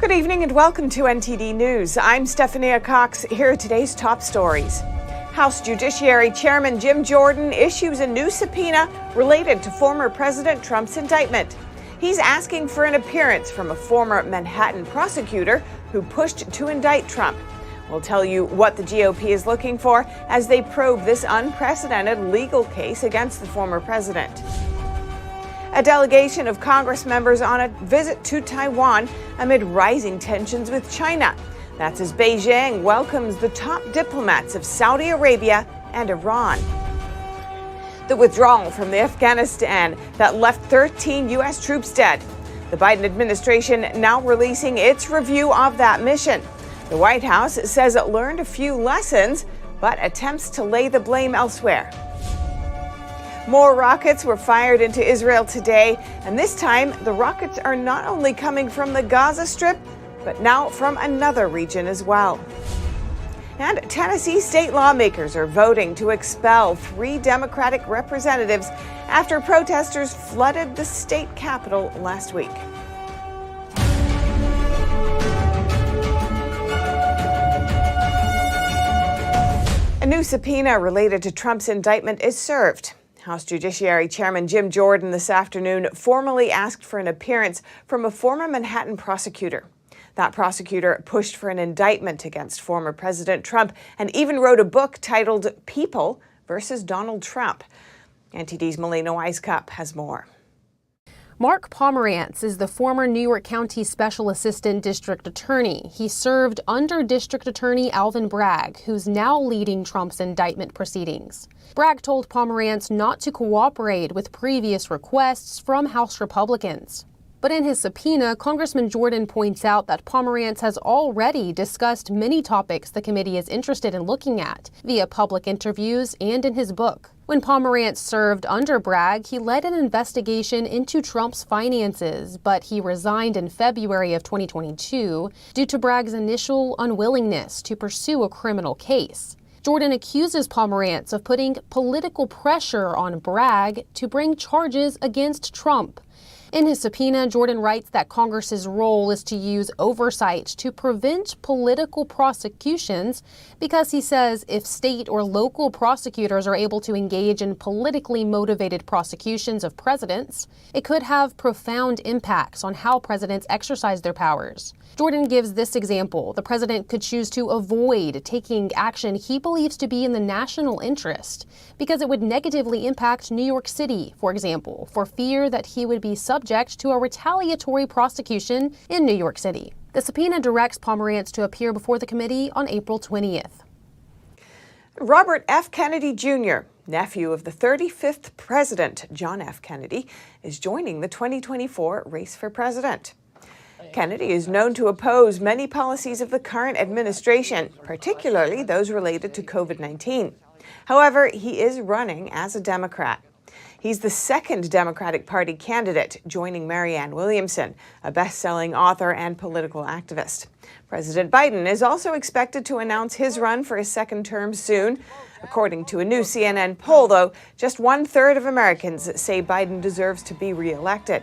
Good evening and welcome to NTD News. I'm Stephanie Cox. Here are today's top stories. House Judiciary Chairman Jim Jordan issues a new subpoena related to former President Trump's indictment. He's asking for an appearance from a former Manhattan prosecutor who pushed to indict Trump. We'll tell you what the GOP is looking for as they probe this unprecedented legal case against the former president. A delegation of Congress members on a visit to Taiwan amid rising tensions with China. That's as Beijing welcomes the top diplomats of Saudi Arabia and Iran. The withdrawal from Afghanistan that left 13 U.S. troops dead. The Biden administration now releasing its review of that mission. The White House says it learned a few lessons, but attempts to lay the blame elsewhere. More rockets were fired into Israel today, and this time the rockets are not only coming from the Gaza Strip, but now from another region as well. And Tennessee state lawmakers are voting to expel 3 Democratic representatives after protesters flooded the state capitol last week. A new subpoena related to Trump's indictment is served. House Judiciary Chairman Jim Jordan this afternoon formally asked for an appearance from a former Manhattan prosecutor. That prosecutor pushed for an indictment against former President Trump and even wrote a book titled People versus Donald Trump. NTD's Melina Weisskopf has more. Mark Pomerantz is the former New York County Special Assistant District Attorney. He served under District Attorney Alvin Bragg, who's now leading Trump's indictment proceedings. Bragg told Pomerantz not to cooperate with previous requests from House Republicans. But in his subpoena, Congressman Jordan points out that Pomerantz has already discussed many topics the committee is interested in looking at via public interviews and in his book. When Pomerantz served under Bragg, he led an investigation into Trump's finances, but he resigned in February of 2022 due to Bragg's initial unwillingness to pursue a criminal case. Jordan accuses Pomerantz of putting political pressure on Bragg to bring charges against Trump. In his subpoena, Jordan writes that Congress's role is to use oversight to prevent political prosecutions because he says if state or local prosecutors are able to engage in politically motivated prosecutions of presidents, it could have profound impacts on how presidents exercise their powers. Jordan gives this example. The president could choose to avoid taking action he believes to be in the national interest because it would negatively impact New York City, for example, for fear that he would be subject to a retaliatory prosecution in New York City. The subpoena directs Pomerantz to appear before the committee on April 20th. Robert F. Kennedy Jr., nephew of the 35th President John F. Kennedy, is joining the 2024 race for president. Kennedy is known to oppose many policies of the current administration, particularly those related to COVID-19. However, he is running as a Democrat. He's the second Democratic Party candidate, joining Marianne Williamson, a best-selling author and political activist. President Biden is also expected to announce his run for a second term soon. According to a new CNN poll, though, just 1/3 of Americans say Biden deserves to be reelected.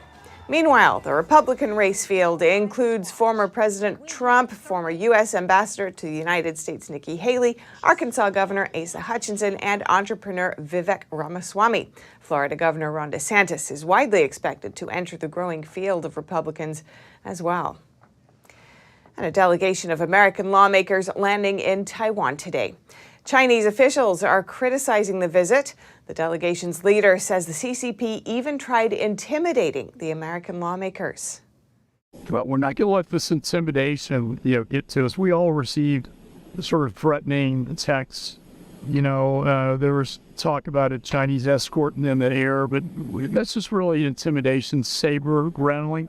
Meanwhile, the Republican race field includes former President Trump, former U.S. Ambassador to the United States Nikki Haley, Arkansas Governor Asa Hutchinson, and entrepreneur Vivek Ramaswamy. Florida Governor Ron DeSantis is widely expected to enter the growing field of Republicans as well. And a delegation of American lawmakers landing in Taiwan today. Chinese officials are criticizing the visit. The delegation's leader says the CCP even tried intimidating the American lawmakers. But we're not going to let this intimidation, get to us. We all received the sort of threatening texts. There was talk about a Chinese escorting in the air, but that's just really intimidation, saber-rattling.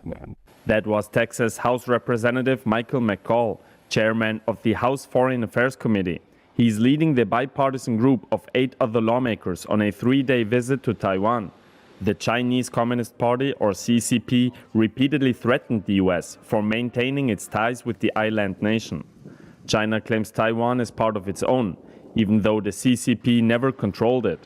That was Texas House Representative Michael McCall, chairman of the House Foreign Affairs Committee. He's leading the bipartisan group of 8 other lawmakers on a 3-day visit to Taiwan. The Chinese Communist Party, or CCP, repeatedly threatened the U.S. for maintaining its ties with the island nation. China claims Taiwan is part of its own, even though the CCP never controlled it.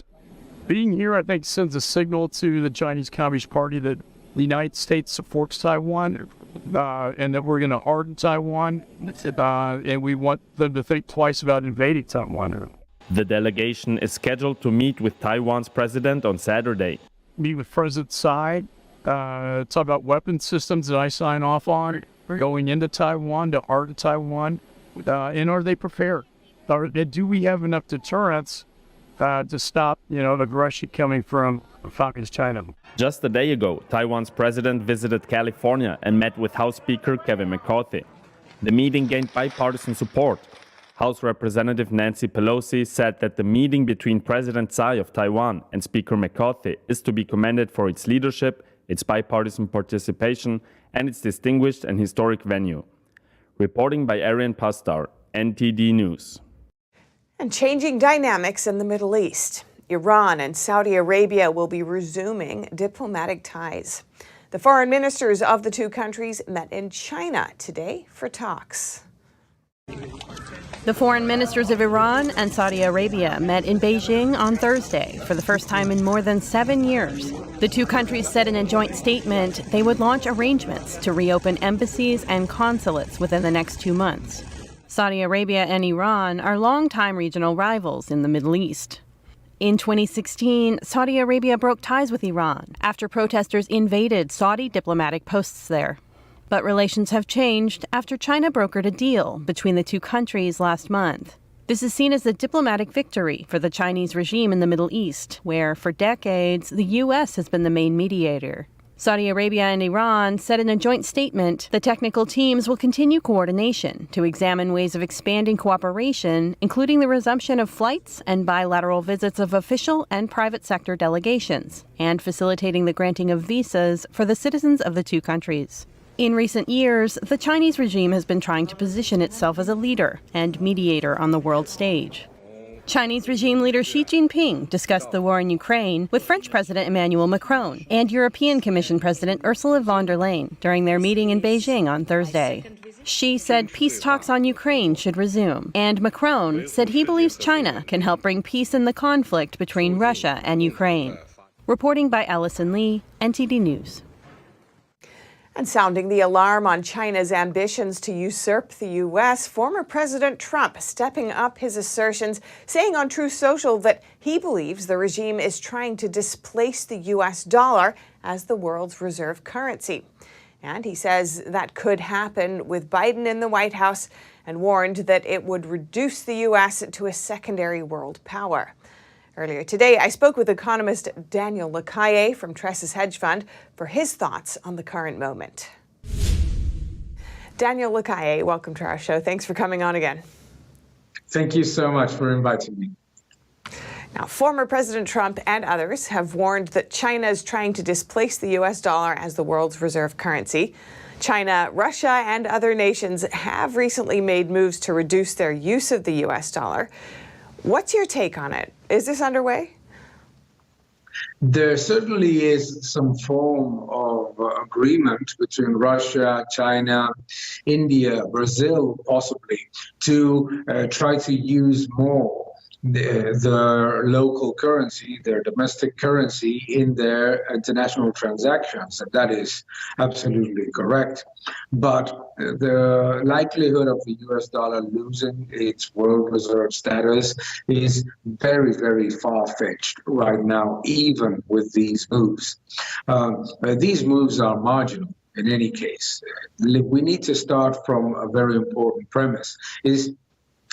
Being here, I think, sends a signal to the Chinese Communist Party that the United States supports Taiwan, and that we're going to harden Taiwan, and we want them to think twice about invading Taiwan. The delegation is scheduled to meet with Taiwan's president on Saturday. Meet with President Tsai, talk about weapons systems that I sign off on, going into Taiwan to harden Taiwan, and are they prepared? Do we have enough deterrence to stop, aggression coming from Communist China? Just a day ago, Taiwan's president visited California and met with House Speaker Kevin McCarthy. The meeting gained bipartisan support. House Representative Nancy Pelosi said that the meeting between President Tsai of Taiwan and Speaker McCarthy is to be commended for its leadership, its bipartisan participation, and its distinguished and historic venue. Reporting by Arian Pastar, NTD News. And changing dynamics in the Middle East. Iran and Saudi Arabia will be resuming diplomatic ties. The foreign ministers of the two countries met in China today for talks. The foreign ministers of Iran and Saudi Arabia met in Beijing on Thursday for the first time in more than 7 years. The two countries said in a joint statement they would launch arrangements to reopen embassies and consulates within the next 2 months. Saudi Arabia and Iran are longtime regional rivals in the Middle East. In 2016, Saudi Arabia broke ties with Iran after protesters invaded Saudi diplomatic posts there. But relations have changed after China brokered a deal between the two countries last month. This is seen as a diplomatic victory for the Chinese regime in the Middle East, where for decades the U.S. has been the main mediator. Saudi Arabia and Iran said in a joint statement the technical teams will continue coordination to examine ways of expanding cooperation, including the resumption of flights and bilateral visits of official and private sector delegations, and facilitating the granting of visas for the citizens of the two countries. In recent years, the Chinese regime has been trying to position itself as a leader and mediator on the world stage. Chinese regime leader Xi Jinping discussed the war in Ukraine with French President Emmanuel Macron and European Commission President Ursula von der Leyen during their meeting in Beijing on Thursday. Xi said peace talks on Ukraine should resume, and Macron said he believes China can help bring peace in the conflict between Russia and Ukraine. Reporting by Allison Lee, NTD News. And sounding the alarm on China's ambitions to usurp the U.S., former President Trump stepping up his assertions, saying on Truth Social that he believes the regime is trying to displace the U.S. dollar as the world's reserve currency. And he says that could happen with Biden in the White House, and warned that it would reduce the U.S. to a secondary world power. Earlier today, I spoke with economist Daniel Lacaille from Tressis Hedge Fund for his thoughts on the current moment. Daniel Lacaille, welcome to our show. Thanks for coming on again. Thank you so much for inviting me. Now, former President Trump and others have warned that China is trying to displace the U.S. dollar as the world's reserve currency. China, Russia, and other nations have recently made moves to reduce their use of the U.S. dollar. What's your take on it? Is this underway? There certainly is some form of agreement between Russia, China, India, Brazil, possibly, to try to use more their local currency, their domestic currency, in their international transactions. And that is absolutely correct. But the likelihood of the US dollar losing its world reserve status is very, very far-fetched right now, even with these moves. These moves are marginal in any case. We need to start from a very important premise, is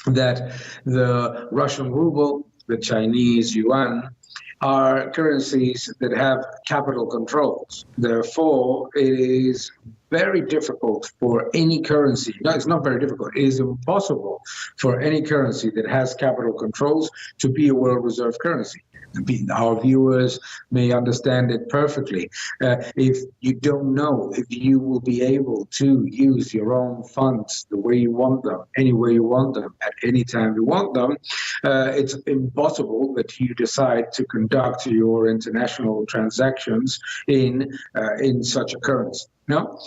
that the Russian ruble, the Chinese yuan, are currencies that have capital controls. Therefore, it is very difficult for any currency, no, it's not very difficult, it is impossible for any currency that has capital controls to be a world reserve currency. Our viewers may understand it perfectly. If you don't know if you will be able to use your own funds the way you want them, any way you want them, at any time you want them, it's impossible that you decide to conduct your international transactions in such a currency. No?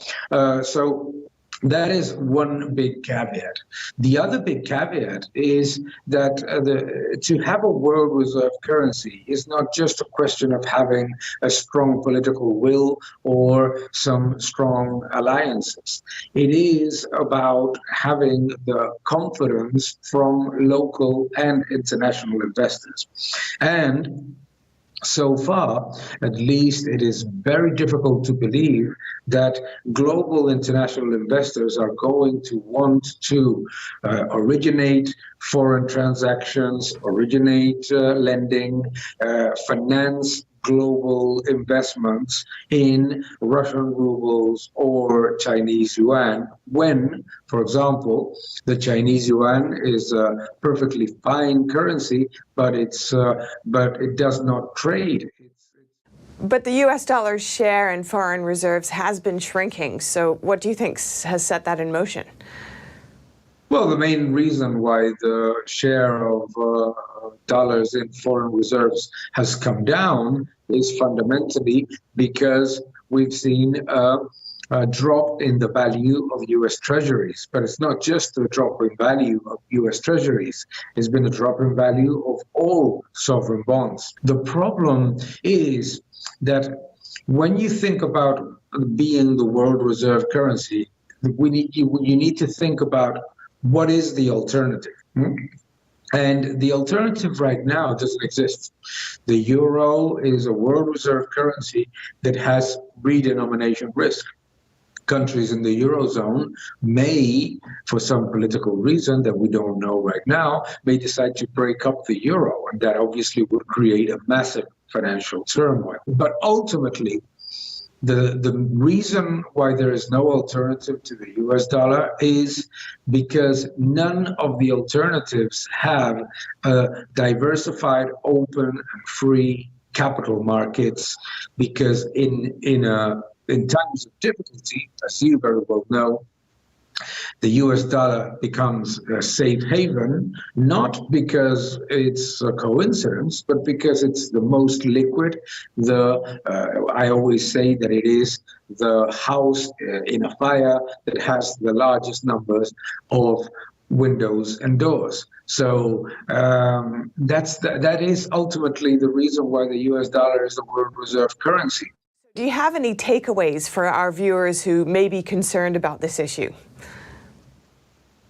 So That is one big caveat. The other big caveat is that to have a world reserve currency is not just a question of having a strong political will or some strong alliances. It is about having the confidence from local and international investors. And so far, at least, it is very difficult to believe that global international investors are going to want to originate foreign transactions, originate lending, finance global investments in Russian rubles or Chinese yuan, when, for example, the Chinese yuan is a perfectly fine currency, but it does not trade. But the U.S. dollar's share in foreign reserves has been shrinking. So what do you think has set that in motion? Well, the main reason why the share of dollars in foreign reserves has come down is fundamentally because we've seen a drop in the value of U.S. treasuries. But it's not just a drop in value of U.S. treasuries. It's been a drop in value of all sovereign bonds. The problem is that when you think about being the world reserve currency, you need to think about what is the alternative. And the alternative right now doesn't exist. The euro is a world reserve currency that has redenomination risk. Countries in the Eurozone may, for some political reason that we don't know right now, may decide to break up the euro, and that obviously would create a massive financial turmoil. But ultimately, the reason why there is no alternative to the US dollar is because none of the alternatives have diversified, open, and free capital markets, because in times of difficulty, as you very well know, the US dollar becomes a safe haven, not because it's a coincidence, but because it's the most liquid. I always say that it is the house in a fire that has the largest numbers of windows and doors. So that is ultimately the reason why the US dollar is the world reserve currency. Do you have any takeaways for our viewers who may be concerned about this issue?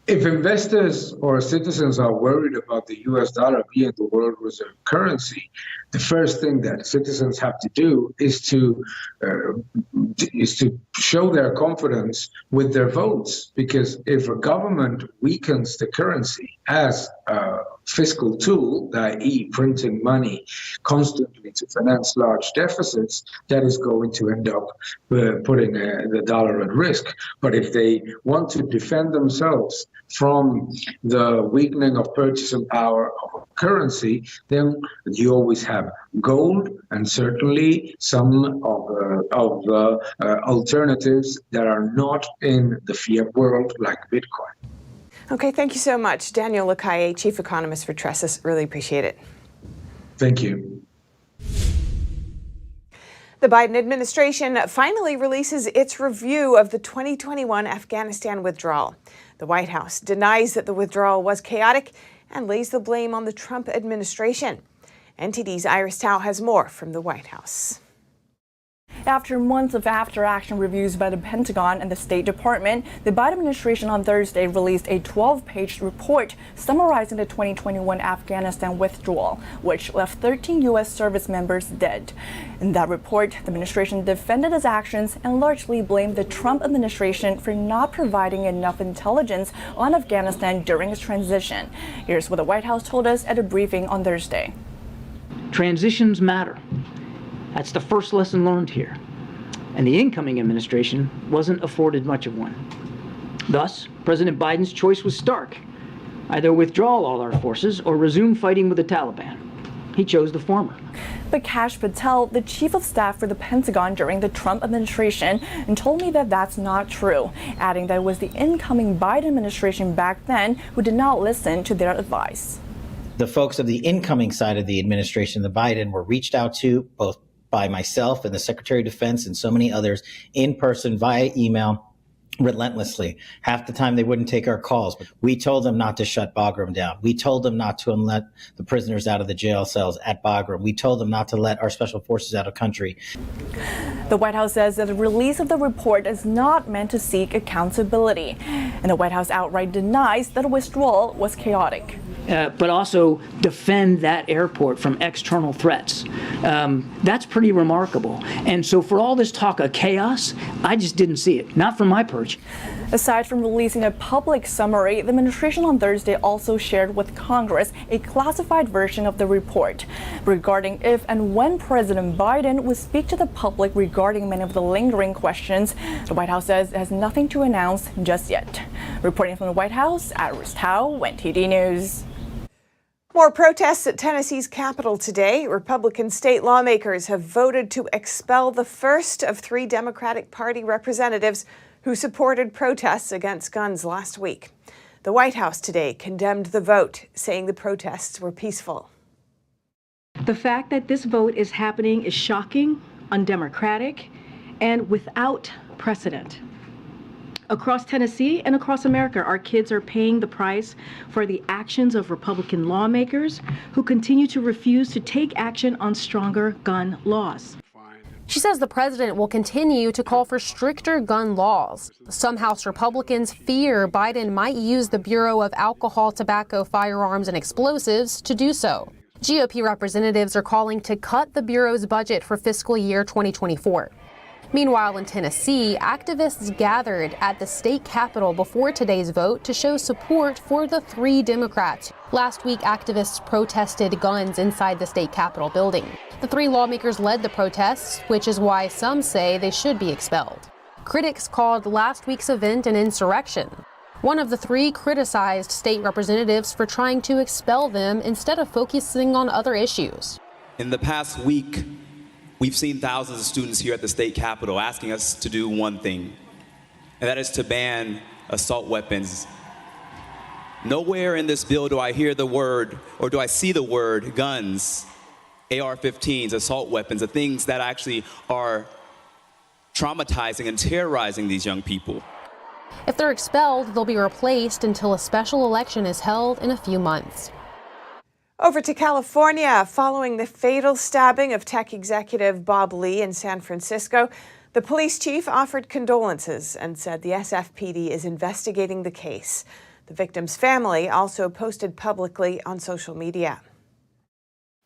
If investors or citizens are worried about the US dollar being the world reserve currency, the first thing that citizens have to do is to show their confidence with their votes. Because if a government weakens the currency as a fiscal tool, i.e. printing money constantly to finance large deficits, that is going to end up putting the dollar at risk. But if they want to defend themselves from the weakening of purchasing power of a currency, then you always have gold and certainly some of the alternatives that are not in the fiat world, like Bitcoin. Okay, thank you so much. Daniel Lacaille, Chief Economist for Tressis. Really appreciate it. Thank you. The Biden administration finally releases its review of the 2021 Afghanistan withdrawal. The White House denies that the withdrawal was chaotic and lays the blame on the Trump administration. NTD's Iris Tao has more from the White House. After months of after-action reviews by the Pentagon and the State Department, the Biden administration on Thursday released a 12-page report summarizing the 2021 Afghanistan withdrawal, which left 13 U.S. service members dead. In that report, the administration defended its actions and largely blamed the Trump administration for not providing enough intelligence on Afghanistan during its transition. Here's what the White House told us at a briefing on Thursday. Transitions matter. That's the first lesson learned here. And the incoming administration wasn't afforded much of one. Thus, President Biden's choice was stark. Either withdraw all our forces or resume fighting with the Taliban. He chose the former. But Kash Patel, the chief of staff for the Pentagon during the Trump administration, and told me that that's not true, adding that it was the incoming Biden administration back then who did not listen to their advice. The folks of the incoming side of the administration, the Biden, were reached out to both by myself and the Secretary of Defense and so many others in person, via email, relentlessly. Half the time they wouldn't take our calls. We told them not to shut Bagram down. We told them not to let the prisoners out of the jail cells at Bagram. We told them not to let our special forces out of country. The White House says that the release of the report is not meant to seek accountability. And the White House outright denies that a withdrawal was chaotic. But also defend that airport from external threats. That's pretty remarkable. And so for all this talk of chaos, I just didn't see it, not from my perch. Aside from releasing a public summary, the administration on Thursday also shared with Congress a classified version of the report regarding if and when President Biden would speak to the public regarding many of the lingering questions. The White House says it has nothing to announce just yet. Reporting from the White House, Iris Tao, NTD News. More protests at Tennessee's Capitol today. Republican state lawmakers have voted to expel the first of 3 Democratic Party representatives who supported protests against guns last week. The White House today condemned the vote, saying the protests were peaceful. The fact that this vote is happening is shocking, undemocratic, and without precedent. Across Tennessee and across America, our kids are paying the price for the actions of Republican lawmakers who continue to refuse to take action on stronger gun laws. She says the president will continue to call for stricter gun laws. Some House Republicans fear Biden might use the Bureau of Alcohol, Tobacco, Firearms, and Explosives to do so. GOP representatives are calling to cut the Bureau's budget for fiscal year 2024. Meanwhile, in Tennessee, activists gathered at the state capitol before today's vote to show support for the 3 Democrats. Last week, activists protested guns inside the state capitol building. The 3 lawmakers led the protests, which is why some say they should be expelled. Critics called last week's event an insurrection. One of the 3 criticized state representatives for trying to expel them instead of focusing on other issues. In the past week, we've seen thousands of students here at the state capitol asking us to do one thing, and that is to ban assault weapons. Nowhere in this bill do I hear the word, or do I see the word guns, AR-15s, assault weapons, the things that actually are traumatizing and terrorizing these young people. If they're expelled, they'll be replaced until a special election is held in a few months. Over to California. Following the fatal stabbing of tech executive Bob Lee in San Francisco, the police chief offered condolences and said the SFPD is investigating the case. The victim's family also posted publicly on social media.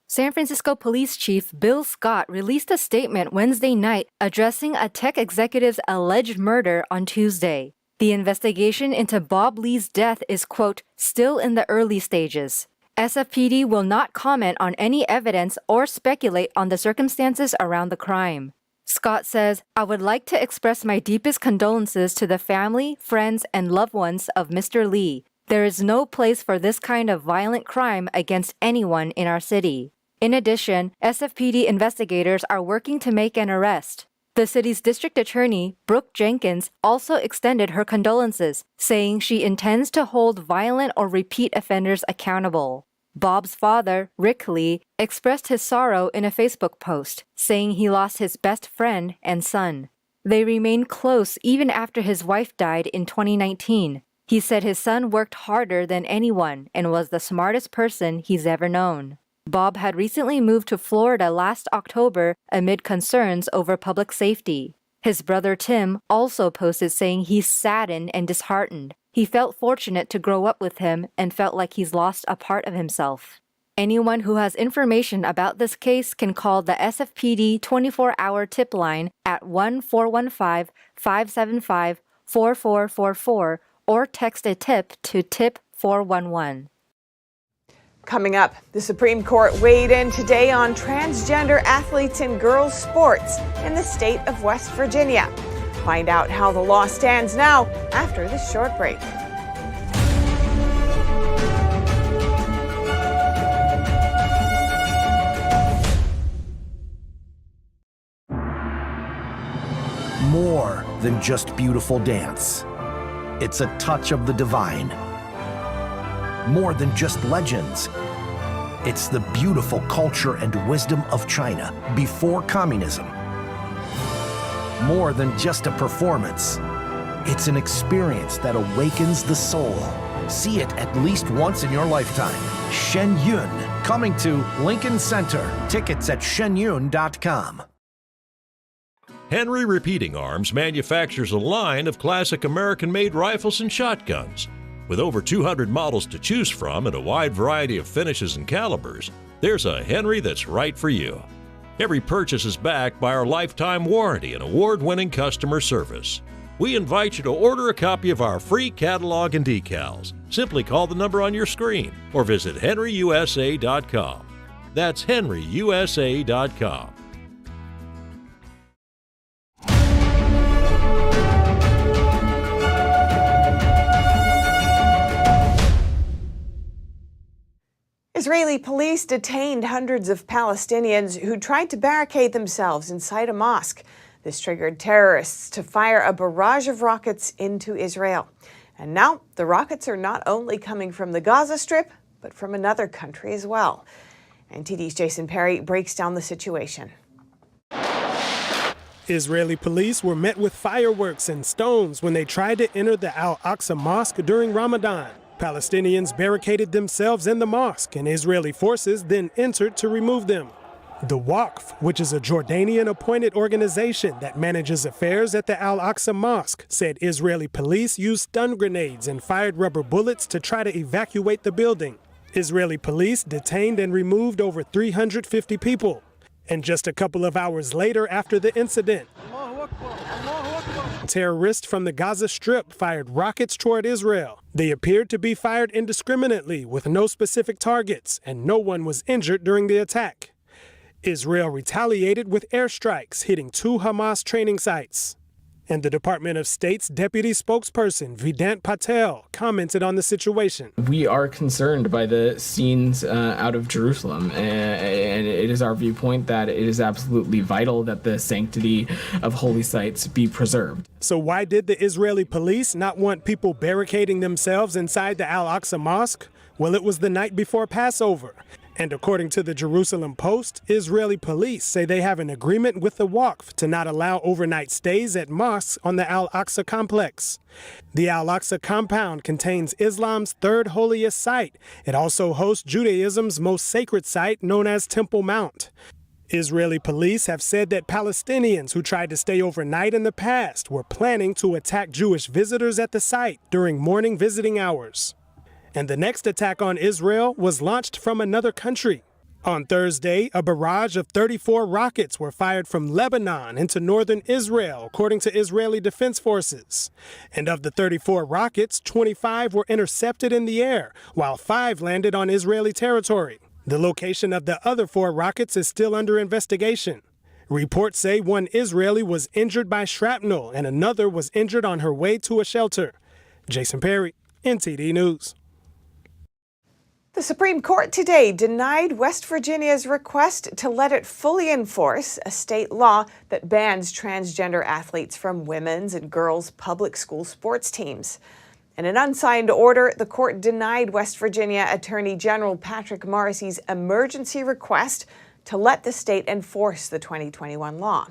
San Francisco Police Chief Bill Scott released a statement Wednesday night addressing a tech executive's alleged murder on Tuesday. The investigation into Bob Lee's death is, quote, still in the early stages. SFPD will not comment on any evidence or speculate on the circumstances around the crime. Scott says, I would like to express my deepest condolences to the family, friends, and loved ones of Mr. Lee. There is no place for this kind of violent crime against anyone in our city. In addition, SFPD investigators are working to make an arrest. The city's district attorney, Brooke Jenkins, also extended her condolences, saying she intends to hold violent or repeat offenders accountable. Bob's father, Rick Lee, expressed his sorrow in a Facebook post, saying he lost his best friend and son. They remained close even after his wife died in 2019. He said his son worked harder than anyone and was the smartest person he's ever known. Bob had recently moved to Florida last October amid concerns over public safety. His brother Tim also posted saying he's saddened and disheartened. He felt fortunate to grow up with him and felt like he's lost a part of himself. Anyone who has information about this case can call the SFPD 24-hour tip line at 1-415-575-4444 or text a tip to tip 411. Coming up, the Supreme Court weighed in today on transgender athletes in girls' sports in the state of West Virginia. Find out how the law stands now after this short break. More than just beautiful dance. It's a touch of the divine. More than just legends. It's the beautiful culture and wisdom of China before communism. More than just a performance. It's an experience that awakens the soul. See it at least once in your lifetime. Shen Yun, coming to Lincoln Center. Tickets at shenyun.com. Henry Repeating Arms manufactures a line of classic American-made rifles and shotguns. With over 200 models to choose from and a wide variety of finishes and calibers, there's a Henry that's right for you. Every purchase is backed by our lifetime warranty and award-winning customer service. We invite you to order a copy of our free catalog and decals. Simply call the number on your screen or visit henryusa.com. That's henryusa.com. Israeli police detained hundreds of Palestinians who tried to barricade themselves inside a mosque. This triggered terrorists to fire a barrage of rockets into Israel. And now the rockets are not only coming from the Gaza Strip, but from another country as well. NTD's Jason Perry breaks down the situation. Israeli police were met with fireworks and stones when they tried to enter the Al-Aqsa Mosque during Ramadan. Palestinians barricaded themselves in the mosque, and Israeli forces then entered to remove them. The Waqf, which is a Jordanian-appointed organization that manages affairs at the Al-Aqsa Mosque, said Israeli police used stun grenades and fired rubber bullets to try to evacuate the building. Israeli police detained and removed over 350 people. And just a couple of hours later after the incident, terrorists from the Gaza Strip fired rockets toward Israel. They appeared to be fired indiscriminately with no specific targets, and no one was injured during the attack. Israel retaliated with airstrikes, hitting 2 Hamas training sites. And the Department of State's deputy spokesperson, Vedant Patel, commented on the situation. We are concerned by the scenes out of Jerusalem, and it is our viewpoint that it is absolutely vital that the sanctity of holy sites be preserved. So why did the Israeli police not want people barricading themselves inside the Al-Aqsa Mosque? Well, it was the night before Passover. And according to the Jerusalem Post, Israeli police say they have an agreement with the Waqf to not allow overnight stays at mosques on the Al-Aqsa complex. The Al-Aqsa compound contains Islam's third holiest site. It also hosts Judaism's most sacred site, known as Temple Mount. Israeli police have said that Palestinians who tried to stay overnight in the past were planning to attack Jewish visitors at the site during morning visiting hours. And the next attack on Israel was launched from another country. On Thursday, a barrage of 34 rockets were fired from Lebanon into northern Israel, according to Israeli Defense Forces. And of the 34 rockets, 25 were intercepted in the air, while 5 landed on Israeli territory. The location of the other 4 rockets is still under investigation. Reports say one Israeli was injured by shrapnel and another was injured on her way to a shelter. Jason Perry, NTD News. The Supreme Court today denied West Virginia's request to let it fully enforce a state law that bans transgender athletes from women's and girls' public school sports teams. In an unsigned order, the court denied West Virginia Attorney General Patrick Morrisey's emergency request to let the state enforce the 2021 law.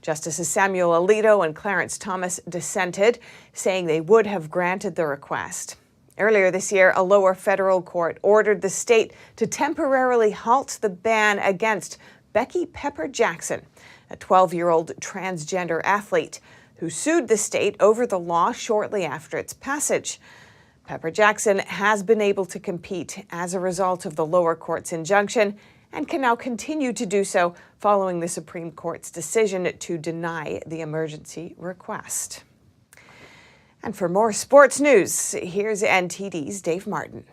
Justices Samuel Alito and Clarence Thomas dissented, saying they would have granted the request. Earlier this year, a lower federal court ordered the state to temporarily halt the ban against Becky Pepper Jackson, a 12-year-old transgender athlete who sued the state over the law shortly after its passage. Pepper Jackson has been able to compete as a result of the lower court's injunction and can now continue to do so following the Supreme Court's decision to deny the emergency request. And for more sports news, here's NTD's Dave Martin.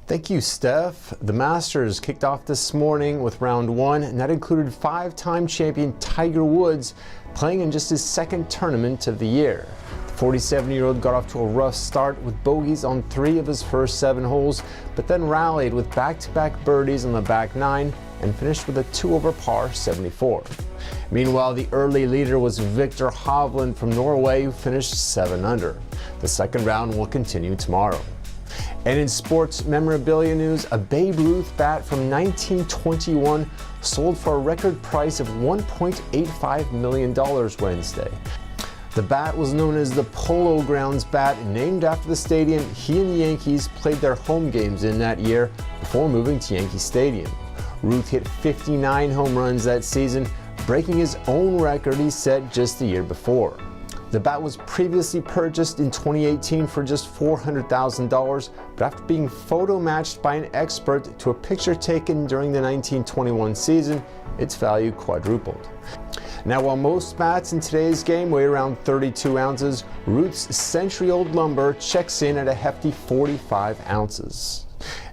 Thank you, Steph. The Masters kicked off this morning with round 1, and that included 5-time champion Tiger Woods playing in just his second tournament of the year. The 47-year-old got off to a rough start with bogeys on 3 of his first 7 holes, but then rallied with back-to-back birdies on the back 9 and finished with a 2-over par 74. Meanwhile, the early leader was Victor Hovland from Norway, who finished 7 under. The second round will continue tomorrow. And in sports memorabilia news, a Babe Ruth bat from 1921 sold for a record price of $1.85 million Wednesday. The bat was known as the Polo Grounds bat, named after the stadium he and the Yankees played their home games in that year before moving to Yankee Stadium. Ruth hit 59 home runs that season, breaking his own record he set just the year before. The bat was previously purchased in 2018 for just $400,000, but after being photo matched by an expert to a picture taken during the 1921 season, its value quadrupled. Now, while most bats in today's game weigh around 32 ounces, Ruth's century-old lumber checks in at a hefty 45 ounces.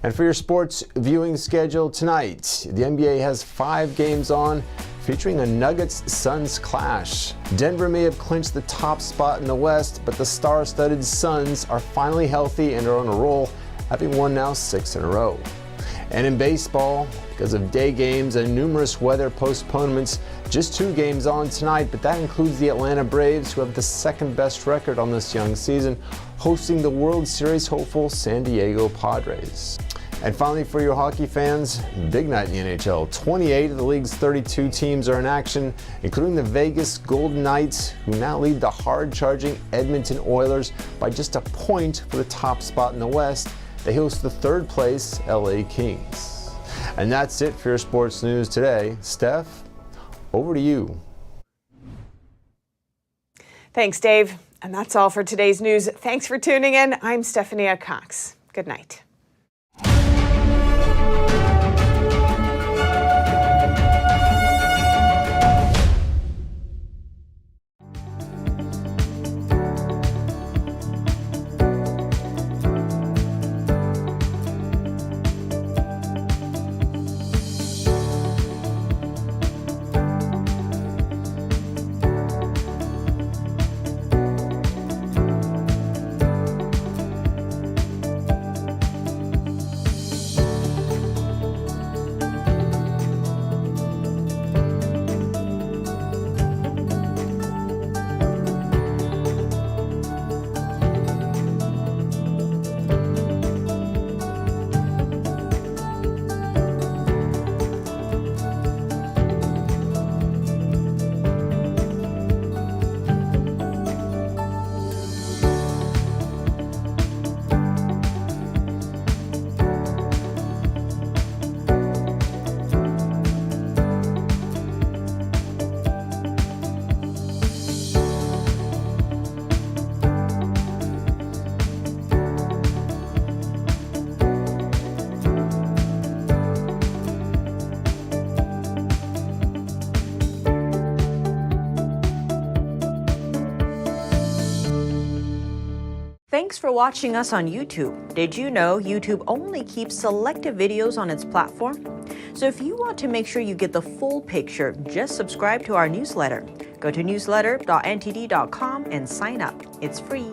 And for your sports viewing schedule tonight, the NBA has 5 games on, featuring a Nuggets-Suns clash. Denver may have clinched the top spot in the West, but the star-studded Suns are finally healthy and are on a roll, having won now 6 in a row. And in baseball, because of day games and numerous weather postponements, just 2 games on tonight, but that includes the Atlanta Braves, who have the second-best record on this young season, hosting the World Series hopeful San Diego Padres. And finally, for your hockey fans, big night in the NHL. 28 of the league's 32 teams are in action, including the Vegas Golden Knights, who now lead the hard-charging Edmonton Oilers by just a point for the top spot in the West. They host the third-place LA Kings. And that's it for your sports news today. Steph, over to you. Thanks, Dave. And that's all for today's news. Thanks for tuning in. I'm Stephanie Cox. Good night. Thanks for watching us on YouTube. Did you know YouTube only keeps selected videos on its platform? So if you want to make sure you get the full picture, just subscribe to our newsletter. Go to newsletter.ntd.com and sign up. It's free.